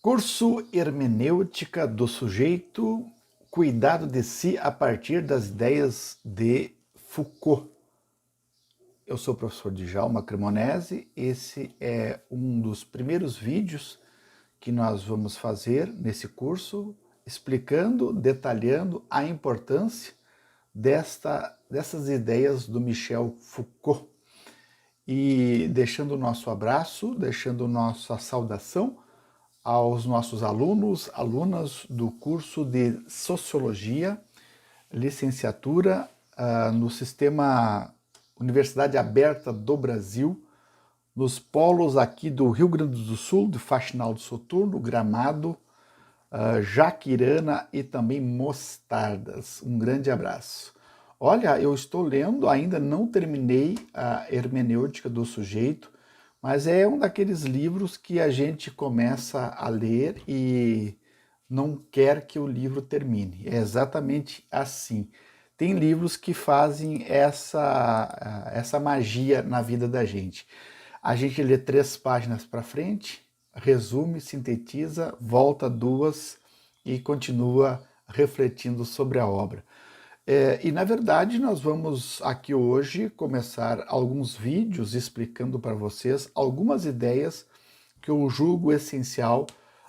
Curso Hermenêutica do Sujeito, cuidado de si a partir das ideias de Foucault. Eu sou o professor Djalma Cremonese, esse é um dos primeiros vídeos que nós vamos fazer nesse curso, explicando, detalhando a importância dessas ideias do Michel Foucault. E deixando o nosso abraço, deixando nossa saudação aos nossos alunos, alunas do curso de Sociologia, licenciatura no Sistema Universidade Aberta do Brasil, nos polos aqui do Rio Grande do Sul, de Faxinal do Soturno, Gramado, Jaquirana e também Mostardas. Um grande abraço. Olha, eu estou lendo, ainda não terminei a Hermenêutica do Sujeito, mas é um daqueles livros que a gente começa a ler e não quer que o livro termine. É exatamente assim. Tem livros que fazem essa magia na vida da gente. A gente lê 3 páginas para frente, resume, sintetiza, volta 2 e continua refletindo sobre a obra. E na verdade nós vamos aqui hoje começar alguns vídeos explicando para vocês algumas ideias que eu julgo essencial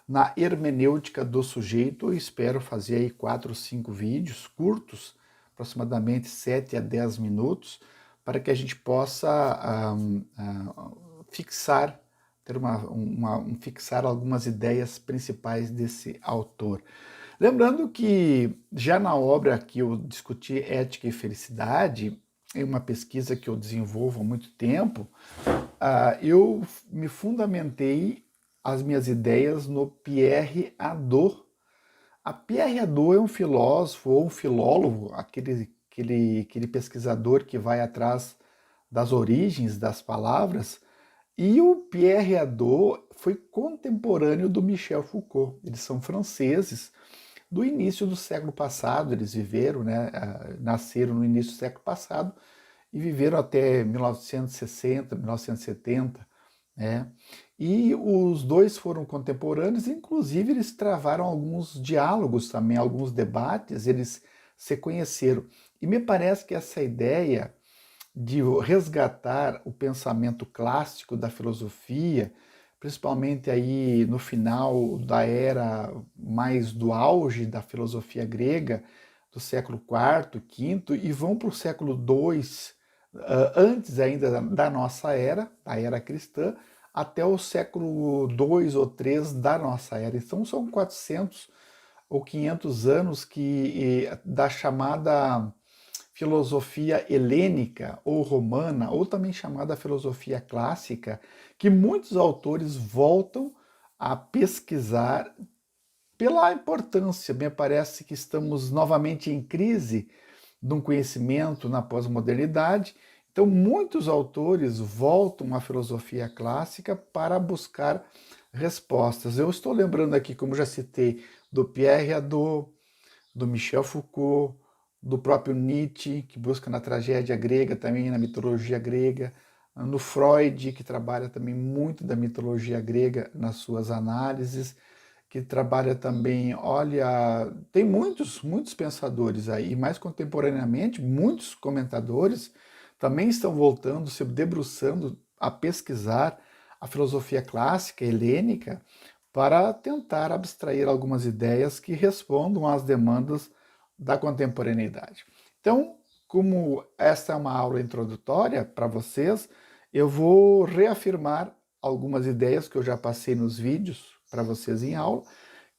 na hermenêutica do sujeito. Eu espero fazer aí 4 ou 5 vídeos curtos, aproximadamente 7 a 10 minutos, para que a gente possa fixar, fixar algumas ideias principais desse autor. Lembrando que já na obra que eu discuti Ética e Felicidade, em uma pesquisa que eu desenvolvo há muito tempo, eu me fundamentei as minhas ideias no Pierre Hadot. A Pierre Hadot é um filósofo ou um filólogo, aquele pesquisador que vai atrás das origens das palavras, e o Pierre Hadot foi contemporâneo do Michel Foucault. Eles são franceses, do início do século passado, eles viveram, nasceram no início do século passado e viveram até 1960, 1970, né? E os dois foram contemporâneos, inclusive eles travaram alguns diálogos também, alguns debates, eles se conheceram. E me parece que essa ideia de resgatar o pensamento clássico da filosofia, principalmente aí no final da era mais do auge da filosofia grega, do século IV, V, e vão para o século II, antes ainda da nossa era, a era cristã, até o século II ou III da nossa era. Então são 400 ou 500 anos da chamada filosofia helênica ou romana, ou também chamada filosofia clássica, que muitos autores voltam a pesquisar pela importância. Me parece que estamos novamente em crise de um conhecimento na pós-modernidade, então muitos autores voltam à filosofia clássica para buscar respostas. Eu estou lembrando aqui, como já citei, do Pierre Hadot, do Michel Foucault, do próprio Nietzsche, que busca na tragédia grega, também na mitologia grega, no Freud, que trabalha também muito da mitologia grega nas suas análises, que trabalha também, olha, tem muitos pensadores aí, e mais contemporaneamente, muitos comentadores também estão voltando, se debruçando a pesquisar a filosofia clássica helênica para tentar abstrair algumas ideias que respondam às demandas da contemporaneidade. Então, como esta é uma aula introdutória para vocês, eu vou reafirmar algumas ideias que eu já passei nos vídeos para vocês em aula,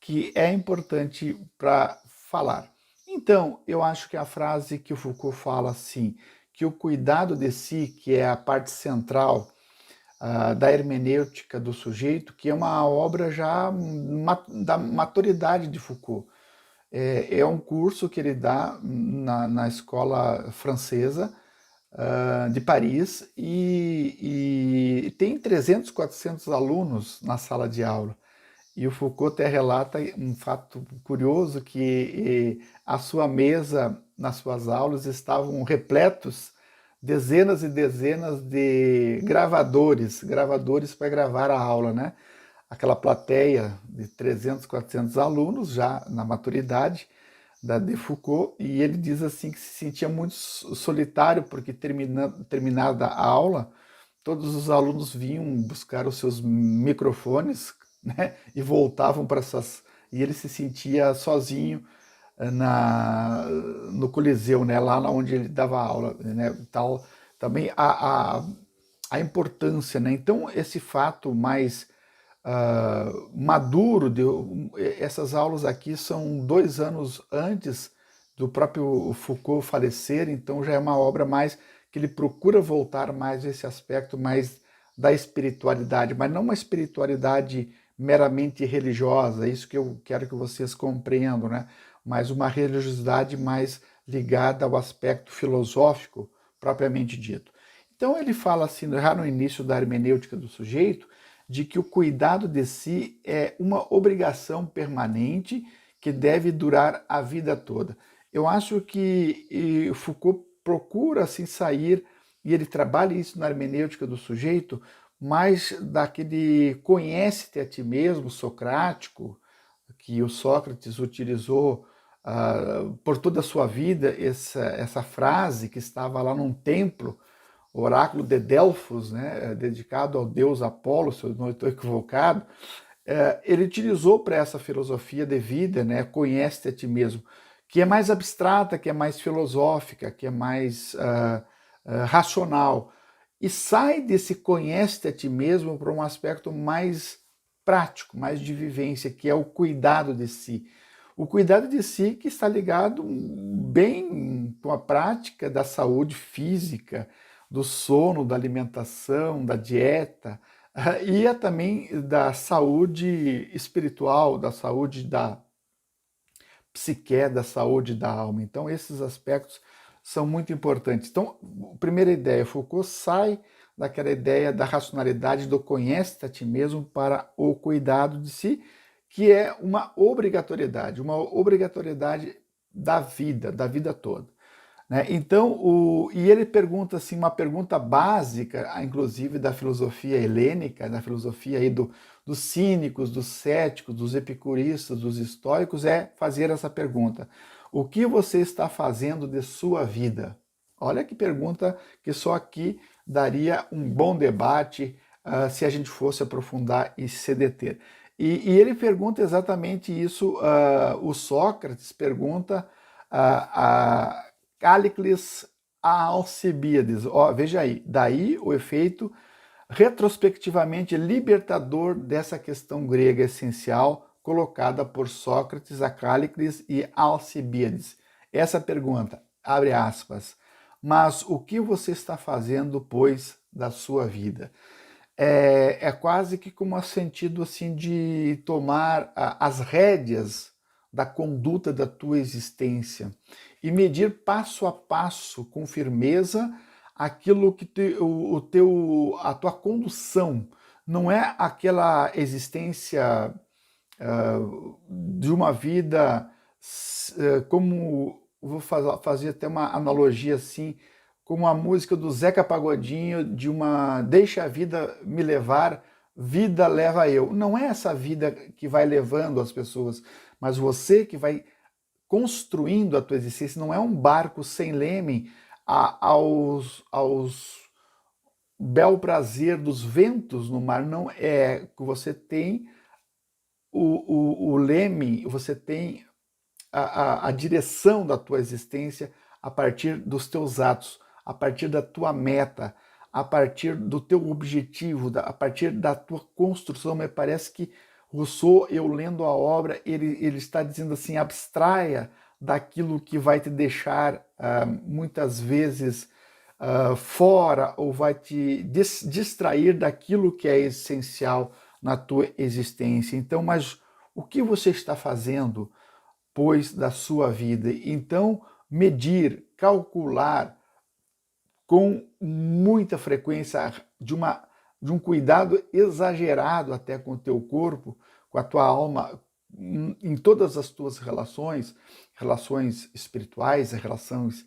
que é importante para falar. Então, eu acho que a frase que o Foucault fala assim, que o cuidado de si, que é a parte central da hermenêutica do sujeito, que é uma obra já da maturidade de Foucault. É um curso que ele dá na escola francesa de Paris e tem 300, 400 alunos na sala de aula. E o Foucault até relata um fato curioso, que a sua mesa, nas suas aulas, estavam repletos dezenas e dezenas de gravadores para gravar a aula, né? aquela plateia de 300, 400 alunos já na maturidade da de Foucault, e ele diz assim que se sentia muito solitário porque terminada a aula, todos os alunos vinham buscar os seus microfones, né, e voltavam para essas, e ele se sentia sozinho no Coliseu, né, lá onde ele dava aula, né, tal, também a importância, né? Então esse fato mais maduro, essas aulas aqui são 2 anos antes do próprio Foucault falecer, então já é uma obra mais que ele procura voltar mais a esse aspecto mais da espiritualidade, mas não uma espiritualidade meramente religiosa, é isso que eu quero que vocês compreendam, né? Mas uma religiosidade mais ligada ao aspecto filosófico propriamente dito. Então ele fala assim, já no início da hermenêutica do sujeito, de que o cuidado de si é uma obrigação permanente que deve durar a vida toda. Eu acho que Foucault procura assim sair, e ele trabalha isso na hermenêutica do sujeito, mais daquele conhece-te a ti mesmo, socrático, que o Sócrates utilizou por toda a sua vida, essa frase que estava lá num templo, o oráculo de Delfos, né, dedicado ao deus Apolo, se eu não estou equivocado, ele utilizou para essa filosofia de vida, né, conhece-te a ti mesmo, que é mais abstrata, que é mais filosófica, que é mais racional, e sai desse conhece-te a ti mesmo para um aspecto mais prático, mais de vivência, que é o cuidado de si. O cuidado de si que está ligado bem com a prática da saúde física, do sono, da alimentação, da dieta, e também da saúde espiritual, da saúde da psique, da saúde da alma. Então, esses aspectos são muito importantes. Então, a primeira ideia, Foucault sai daquela ideia da racionalidade, do conhece-te a ti mesmo para o cuidado de si, que é uma obrigatoriedade da vida toda. Né? Então, e ele pergunta assim, uma pergunta básica, inclusive da filosofia helênica, da filosofia aí dos cínicos, dos céticos, dos epicuristas, dos estoicos, é fazer essa pergunta: o que você está fazendo de sua vida? Olha que pergunta que só aqui daria um bom debate se a gente fosse aprofundar e se deter. E ele pergunta exatamente isso, o Sócrates pergunta a Cállicles a Alcibíades. Ó, veja aí, daí o efeito retrospectivamente libertador dessa questão grega essencial colocada por Sócrates a Cállicles e Alcibíades. Essa pergunta, abre aspas, mas o que você está fazendo, pois, da sua vida? É quase que como um sentido assim de tomar as rédeas da conduta da tua existência e medir passo a passo com firmeza aquilo que a tua condução não é aquela existência de uma vida como vou fazer até uma analogia assim, como a música do Zeca Pagodinho de uma deixa a vida me levar, vida leva eu. Não é essa vida que vai levando as pessoas, mas você que vai construindo a tua existência. Não é um barco sem leme aos bel prazer dos ventos no mar. Não é que você tem o leme, você tem a direção da tua existência a partir dos teus atos, a partir da tua meta, a partir do teu objetivo, a partir da tua construção. Me parece que Rousseau, eu lendo a obra, ele está dizendo assim, abstraia daquilo que vai te deixar muitas vezes fora ou vai te distrair daquilo que é essencial na tua existência. Então, mas o que você está fazendo, pois, da sua vida? Então, medir, calcular com muita frequência, de um cuidado exagerado até com o teu corpo, com a tua alma, em todas as tuas relações, relações espirituais, relações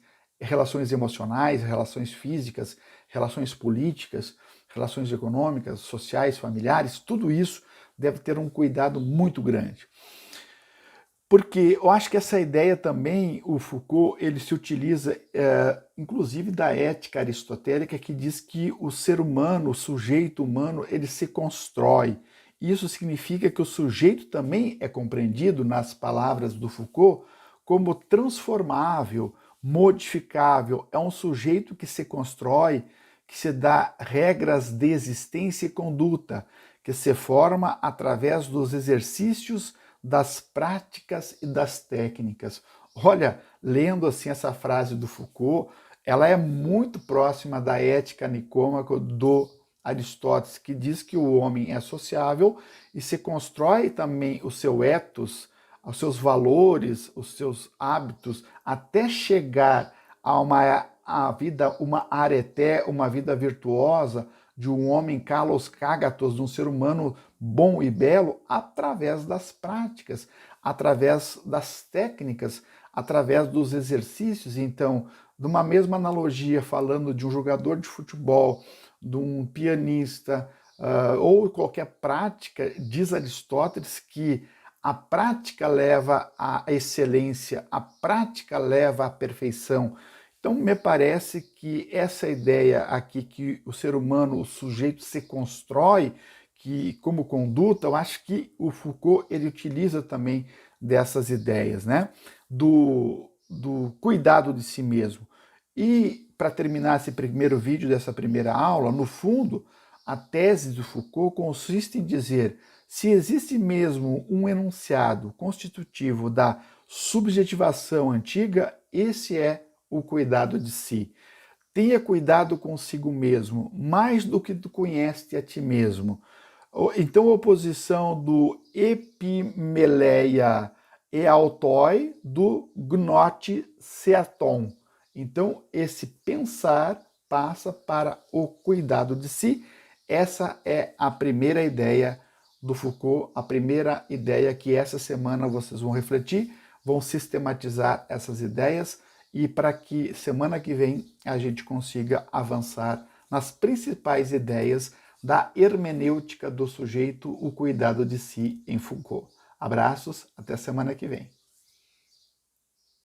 emocionais, relações físicas, relações políticas, relações econômicas, sociais, familiares, tudo isso deve ter um cuidado muito grande. Porque eu acho que essa ideia também, o Foucault, ele se utiliza, inclusive, da ética aristotélica, que diz que o ser humano, o sujeito humano, ele se constrói. Isso significa que o sujeito também é compreendido, nas palavras do Foucault, como transformável, modificável. É um sujeito que se constrói, que se dá regras de existência e conduta, que se forma através dos exercícios, das práticas e das técnicas. Olha, lendo assim essa frase do Foucault, ela é muito próxima da ética nicômaca do Aristóteles, que diz que o homem é sociável e se constrói também o seu ethos, os seus valores, os seus hábitos, até chegar a vida, uma areté, uma vida virtuosa, de um homem kalos kagatos, de um ser humano bom e belo, através das práticas, através das técnicas, através dos exercícios. Então, de uma mesma analogia, falando de um jogador de futebol, de um pianista, ou qualquer prática, diz Aristóteles que a prática leva à excelência, a prática leva à perfeição. Então, me parece que essa ideia aqui, que o ser humano, o sujeito se constrói, que como conduta, eu acho que o Foucault ele utiliza também dessas ideias, né? Do cuidado de si mesmo. E, para terminar esse primeiro vídeo dessa primeira aula, no fundo, a tese do Foucault consiste em dizer se existe mesmo um enunciado constitutivo da subjetivação antiga, esse é o cuidado de si. Tenha cuidado consigo mesmo, mais do que tu conheces a ti mesmo. Então, a oposição do epimeleia e autoi do gnoti seaton. Então, esse pensar passa para o cuidado de si. Essa é a primeira ideia do Foucault, a primeira ideia que essa semana vocês vão refletir, vão sistematizar essas ideias, e para que semana que vem a gente consiga avançar nas principais ideias da hermenêutica do sujeito, o cuidado de si em Foucault. Abraços, até semana que vem.